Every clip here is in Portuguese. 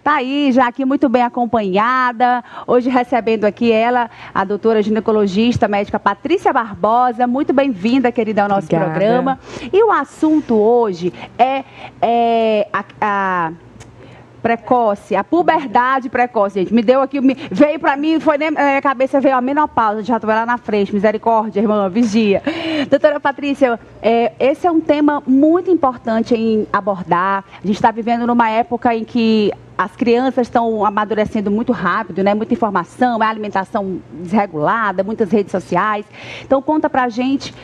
Tá aí, já aqui muito bem acompanhada, hoje recebendo aqui ela, a doutora ginecologista, médica Patrícia Barbosa. Muito bem-vinda, querida, ao nosso programa. E o assunto hoje é a precoce, a puberdade precoce, gente. Me deu aqui, veio pra mim, foi na minha cabeça, veio a menopausa, já tô lá na frente, misericórdia, irmã, vigia. Doutora Patrícia, esse é um tema muito importante em abordar. A gente está vivendo numa época em que as crianças estão amadurecendo muito rápido, né? Muita informação, alimentação desregulada, muitas redes sociais. Então, conta pra gente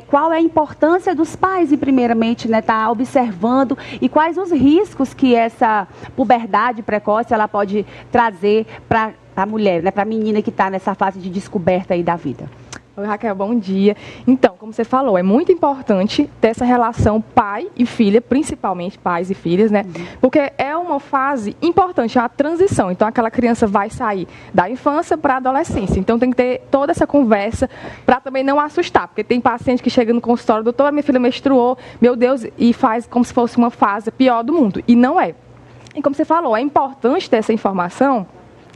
qual é a importância dos pais, primeiramente, né? Tá observando e quais os riscos que essa puberdade precoce ela pode trazer para a mulher, né? Para a menina que está nessa fase de descoberta aí da vida. Oi, Raquel, bom dia. Então, como você falou, é muito importante ter essa relação pai e filha, principalmente pais e filhas, né? Porque é uma fase importante, é uma transição. Então, aquela criança vai sair da infância para a adolescência. Então, tem que ter toda essa conversa para também não assustar. Porque tem paciente que chega no consultório, doutora, minha filha menstruou, meu Deus, e faz como se fosse uma fase pior do mundo. E não é. E como você falou, é importante ter essa informação,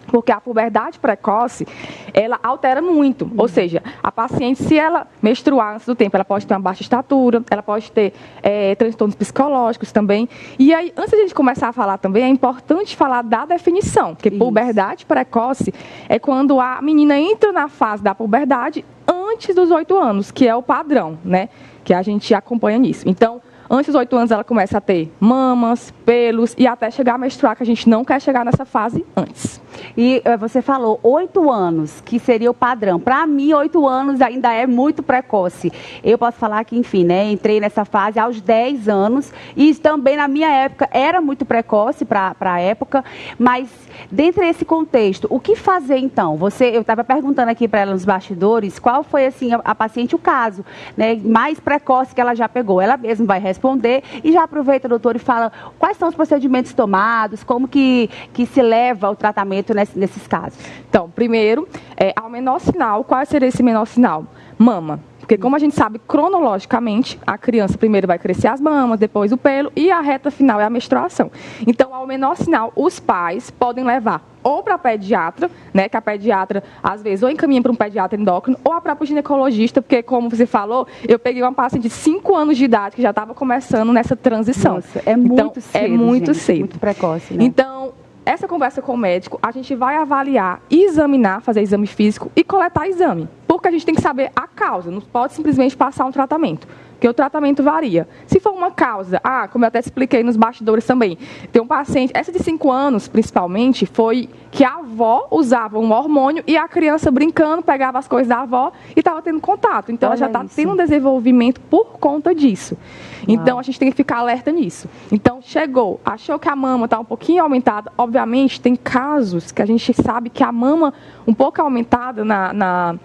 porque a puberdade precoce, ela altera muito. Ou seja, a paciente, se ela menstruar antes do tempo, ela pode ter uma baixa estatura, ela pode ter transtornos psicológicos também. E aí, antes de a gente começar a falar também, é importante falar da definição, porque puberdade precoce é quando a menina entra na fase da puberdade antes dos 8 anos, que é o padrão, né? Que a gente acompanha nisso. Então, antes dos 8 anos, ela começa a ter mamas, pelos e até chegar a menstruar, que a gente não quer chegar nessa fase antes. E você falou 8 anos, que seria o padrão. Para mim, 8 anos ainda é muito precoce. Eu posso falar que, enfim, né, entrei nessa fase aos 10 anos e também na minha época era muito precoce para a época, mas dentro desse contexto, o que fazer então? Eu estava perguntando aqui para ela nos bastidores, qual foi assim a paciente, o caso, né, mais precoce que ela já pegou. Ela mesma vai responder e já aproveita, doutor, e fala quais são os procedimentos tomados, como que se leva o tratamento nesses casos. Então, primeiro, ao menor sinal, qual seria esse menor sinal? Mama. Porque como a gente sabe, cronologicamente, a criança primeiro vai crescer as mamas, depois o pelo e a reta final é a menstruação. Então, ao menor sinal, os pais podem levar ou para a pediatra, né, que a pediatra, às vezes, ou encaminha para um pediatra endócrino, ou a própria ginecologista, porque, como você falou, eu peguei uma paciente de 5 anos de idade que já estava começando nessa transição. Nossa, é muito cedo, é muito gente, cedo. Muito precoce, né? Então, essa conversa com o médico, a gente vai avaliar, examinar, fazer exame físico e coletar exame. Porque a gente tem que saber a causa, não pode simplesmente passar um tratamento. Porque o tratamento varia. Se for uma causa, como eu até expliquei nos bastidores também, tem um paciente, essa de 5 anos principalmente, foi que a avó usava um hormônio e a criança brincando, pegava as coisas da avó e estava tendo contato. Então, ela já está tendo um desenvolvimento por conta disso. Então, a gente tem que ficar alerta nisso. Então, chegou, achou que a mama está um pouquinho aumentada. Obviamente, tem casos que a gente sabe que a mama um pouco aumentada na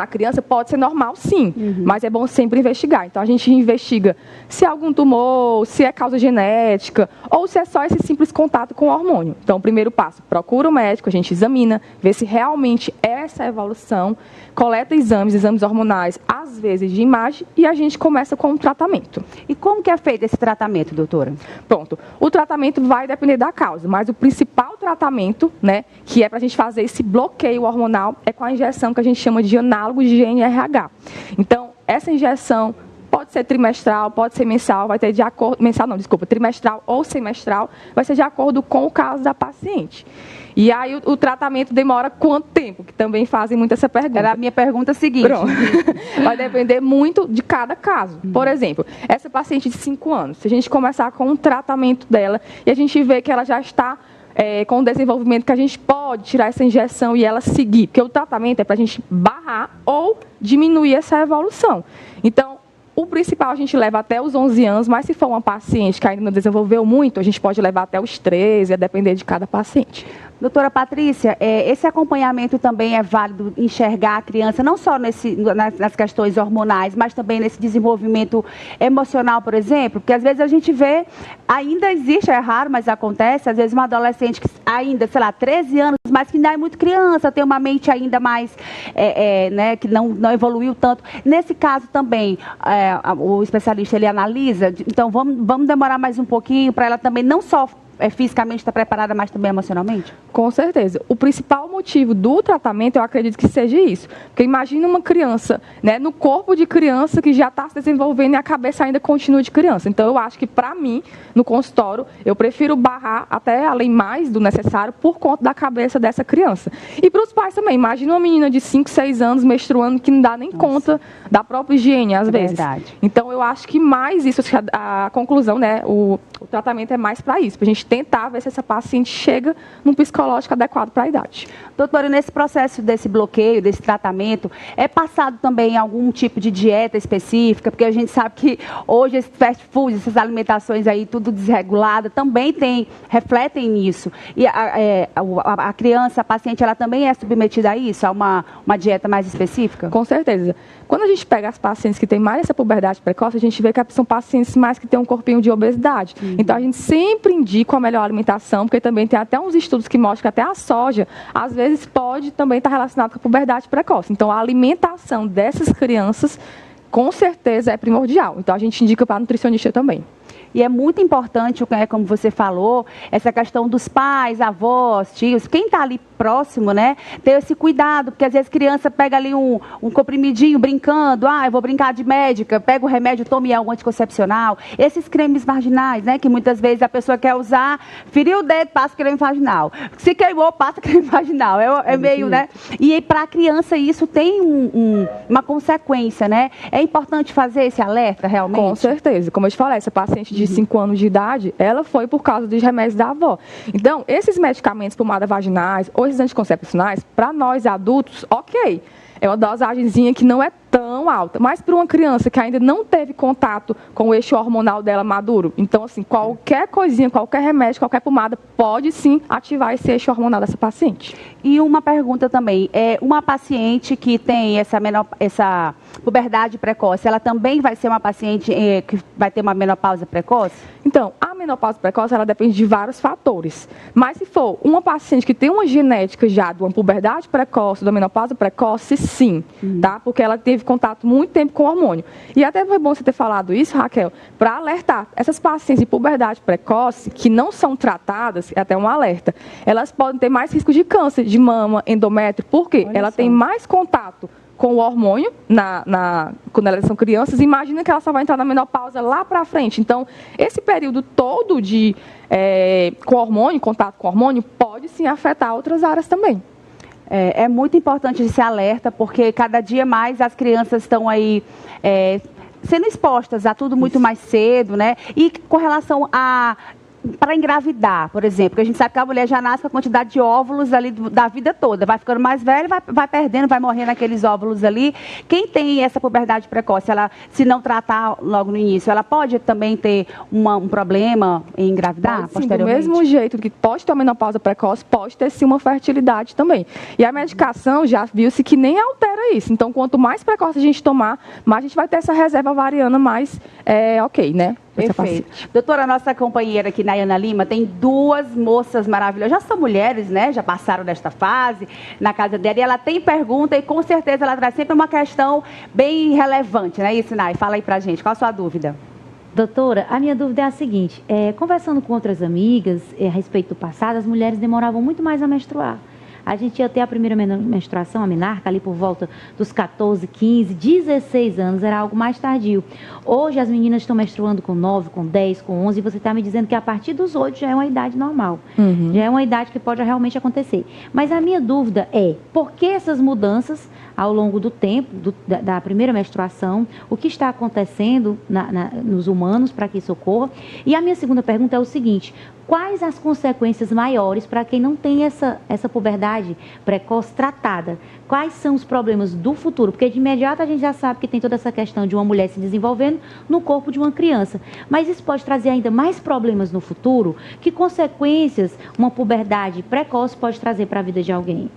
criança pode ser normal, sim, mas é bom sempre investigar. Então, a gente investiga se é algum tumor, se é causa genética, ou se é só esse simples contato com o hormônio. Então, o primeiro passo, procura o médico, a gente examina, vê se realmente é essa evolução, coleta exames hormonais, às vezes de imagem, e a gente começa com o tratamento. E como que é feito esse tratamento, doutora? Pronto. O tratamento vai depender da causa, mas o principal tratamento, né, que é para a gente fazer esse bloqueio hormonal, é com a injeção que a gente chama de análogo de GnRH. Então, essa injeção pode ser trimestral, pode ser mensal, vai ter de acordo... trimestral ou semestral, vai ser de acordo com o caso da paciente. E aí, o tratamento demora quanto tempo? Que também fazem muito essa pergunta. Era a minha pergunta seguinte. Vai depender muito de cada caso. Por exemplo, essa paciente de 5 anos, se a gente começar com um tratamento dela e a gente vê que ela já está com o desenvolvimento, que a gente pode tirar essa injeção e ela seguir, porque o tratamento é para a gente barrar ou diminuir essa evolução. Então, o principal a gente leva até os 11 anos, mas se for uma paciente que ainda não desenvolveu muito, a gente pode levar até os 13, a depender de cada paciente. Doutora Patrícia, esse acompanhamento também é válido enxergar a criança, não só nas questões hormonais, mas também nesse desenvolvimento emocional, por exemplo? Porque às vezes a gente vê, ainda existe, é raro, mas acontece, às vezes uma adolescente que ainda, 13 anos, mas que ainda é muito criança, tem uma mente ainda mais, né, que não evoluiu tanto. Nesse caso também, o especialista, ele analisa, então vamos demorar mais um pouquinho para ela também não só fisicamente está preparada, mas também emocionalmente? Com certeza. O principal motivo do tratamento, eu acredito que seja isso. Porque imagina uma criança, né, no corpo de criança que já está se desenvolvendo e a cabeça ainda continua de criança. Então, eu acho que, para mim, no consultório, eu prefiro barrar até além mais do necessário por conta da cabeça dessa criança. E para os pais também. Imagina uma menina de 5, 6 anos menstruando que não dá nem conta da própria higiene, às vezes. Verdade. Então, eu acho que mais isso, a conclusão, né, o tratamento é mais para isso, para a gente tentar ver se essa paciente chega num psicológico adequado para a idade. Doutora, nesse processo desse bloqueio, desse tratamento, é passado também algum tipo de dieta específica? Porque a gente sabe que hoje esse fast food, essas alimentações aí, tudo desregulada, também refletem nisso. E a criança, a paciente, ela também é submetida a isso? A uma dieta mais específica? Com certeza. Quando a gente pega as pacientes que têm mais essa puberdade precoce, a gente vê que são pacientes mais que têm um corpinho de obesidade. Então, a gente sempre indica a melhor alimentação, porque também tem até uns estudos que mostram que até a soja, às vezes, pode também estar relacionada com a puberdade precoce. Então, a alimentação dessas crianças, com certeza, é primordial. Então, a gente indica para a nutricionista também. E é muito importante, como você falou, essa questão dos pais, avós, tios, quem está ali próximo, né, ter esse cuidado, porque às vezes criança pega ali um comprimidinho brincando, eu vou brincar de médica, pega o remédio, tome algo anticoncepcional, esses cremes vaginais, né, que muitas vezes a pessoa quer usar, feriu o dedo, passa creme vaginal, se queimou, passa creme vaginal, é meio, né, e para a criança isso tem uma consequência, né, é importante fazer esse alerta realmente? Com certeza, como eu te falei, essa paciente de 5 anos de idade, ela foi por causa dos remédios da avó. Então, esses medicamentos, pomadas vaginais ou esses anticoncepcionais, para nós adultos, ok. É uma dosagemzinha que não é tão alta. Mas para uma criança que ainda não teve contato com o eixo hormonal dela maduro, então, assim, qualquer coisinha, qualquer remédio, qualquer pomada, pode sim ativar esse eixo hormonal dessa paciente. E uma pergunta também, uma paciente que tem essa puberdade precoce, ela também vai ser uma paciente que vai ter uma menopausa precoce? Então, a menopausa precoce, ela depende de vários fatores. Mas se for uma paciente que tem uma genética já de uma puberdade precoce, da menopausa precoce, sim, tá? Porque ela teve contato muito tempo com o hormônio. E até foi bom você ter falado isso, Raquel, para alertar. Essas pacientes de puberdade precoce, que não são tratadas, é até um alerta, elas podem ter mais risco de câncer de mama, endométrio, porque ela tem mais contato com o hormônio quando elas são crianças. Imagina que ela só vai entrar na menopausa lá para frente. Então, esse período todo com hormônio, contato com hormônio, pode sim afetar outras áreas também. É muito importante esse alerta, porque cada dia mais as crianças estão aí sendo expostas a tudo muito mais cedo, né? E com relação para engravidar, por exemplo, porque a gente sabe que a mulher já nasce com a quantidade de óvulos ali da vida toda, vai ficando mais velha, vai perdendo, vai morrendo aqueles óvulos ali. Quem tem essa puberdade precoce, ela, se não tratar logo no início, ela pode também ter um problema em engravidar pode, sim, posteriormente? do mesmo jeito que pode ter uma menopausa precoce, pode ter sim uma fertilidade também. E a medicação já viu-se que nem altera isso. Então, quanto mais precoce a gente tomar, mais a gente vai ter essa reserva ovariana mais ok, né? Perfeito. Doutora, nossa companheira aqui, Nayana Lima, tem 2 moças maravilhosas. Já são mulheres, né? Já passaram desta fase na casa dela. E ela tem pergunta e com certeza ela traz sempre uma questão bem relevante, né? Isso, Nay? Fala aí pra gente. Qual a sua dúvida? Doutora, a minha dúvida é a seguinte. Conversando com outras amigas a respeito do passado, as mulheres demoravam muito mais a menstruar. A gente ia ter a primeira menstruação, a menarca, ali por volta dos 14, 15, 16 anos, era algo mais tardio. Hoje as meninas estão menstruando com 9, com 10, com 11, e você está me dizendo que a partir dos 8 já é uma idade normal. Já é uma idade que pode realmente acontecer. Mas a minha dúvida é, por que essas mudanças ao longo do tempo, da primeira menstruação, o que está acontecendo nos humanos para que isso ocorra? E a minha segunda pergunta é o seguinte: quais as consequências maiores para quem não tem essa puberdade precoce tratada? Quais são os problemas do futuro? Porque de imediato a gente já sabe que tem toda essa questão de uma mulher se desenvolvendo no corpo de uma criança. Mas isso pode trazer ainda mais problemas no futuro? Que consequências uma puberdade precoce pode trazer para a vida de alguém?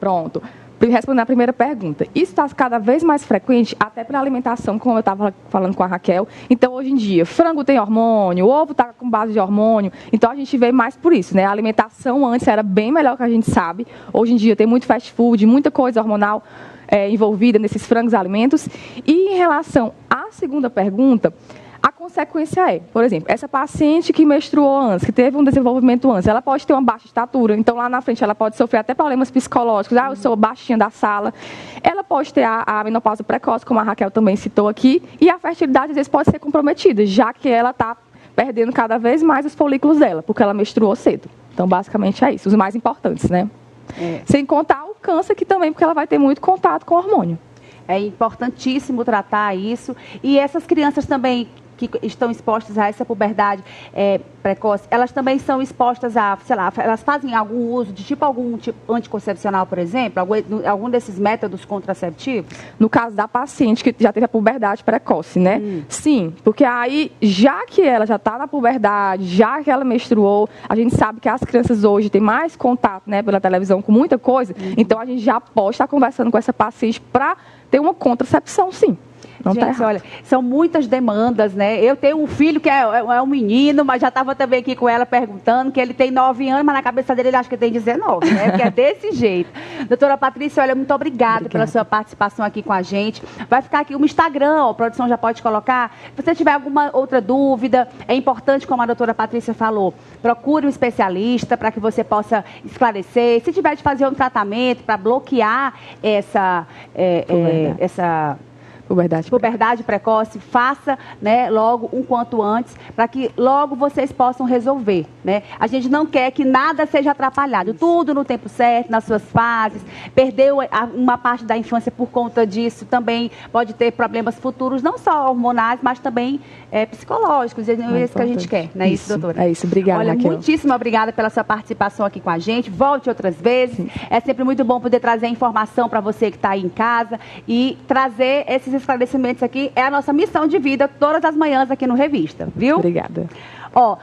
Pronto. Respondendo a primeira pergunta, isso está cada vez mais frequente, até para a alimentação, como eu estava falando com a Raquel. Então, hoje em dia, frango tem hormônio, o ovo está com base de hormônio, então a gente vê mais por isso, né? A alimentação antes era bem melhor que a gente sabe. Hoje em dia tem muito fast food, muita coisa hormonal envolvida nesses frangos alimentos. E em relação à segunda pergunta, A consequência é, por exemplo, essa paciente que menstruou antes, que teve um desenvolvimento antes, ela pode ter uma baixa estatura, então lá na frente ela pode sofrer até problemas psicológicos, eu sou baixinha da sala. Ela pode ter a menopausa precoce, como a Raquel também citou aqui, e a fertilidade às vezes pode ser comprometida, já que ela está perdendo cada vez mais os folículos dela, porque ela menstruou cedo. Então, basicamente é isso, os mais importantes, né? Sem contar o câncer, que também, porque ela vai ter muito contato com o hormônio. É importantíssimo tratar isso. E essas crianças também que estão expostas a essa puberdade precoce, elas também são expostas a, sei lá, elas fazem algum uso de algum tipo anticoncepcional, por exemplo? Algum desses métodos contraceptivos? No caso da paciente que já teve a puberdade precoce, né? Sim, porque aí, já que ela já está na puberdade, já que ela menstruou, a gente sabe que as crianças hoje têm mais contato, né, pela televisão com muita coisa, então a gente já pode estar conversando com essa paciente para ter uma contracepção, sim. Não gente, olha, são muitas demandas, né? Eu tenho um filho que é um menino, mas já estava também aqui com ela perguntando que ele tem 9 anos, mas na cabeça dele ele acha que tem 19, né? Porque é desse jeito. Doutora Patrícia, olha, muito obrigada pela sua participação aqui com a gente. Vai ficar aqui o Instagram, ó, a produção já pode colocar. Se você tiver alguma outra dúvida, é importante, como a doutora Patrícia falou, procure um especialista para que você possa esclarecer. Se tiver de fazer um tratamento para bloquear essa puberdade precoce, faça, né, logo, um quanto antes, para que logo vocês possam resolver, né? A gente não quer que nada seja atrapalhado, tudo no tempo certo, nas suas fases. Perdeu uma parte da infância por conta disso, também pode ter problemas futuros, não só hormonais, mas também psicológicos. É isso que a gente quer, não é isso, doutora? É isso, obrigada, Olha, Raquel. muitíssimo obrigada pela sua participação aqui com a gente. Volte outras vezes. Sim. É sempre muito bom poder trazer informação para você que está aí em casa e trazer esses esclarecimentos aqui. É a nossa missão de vida todas as manhãs aqui no Revista, viu? Obrigada. Ó,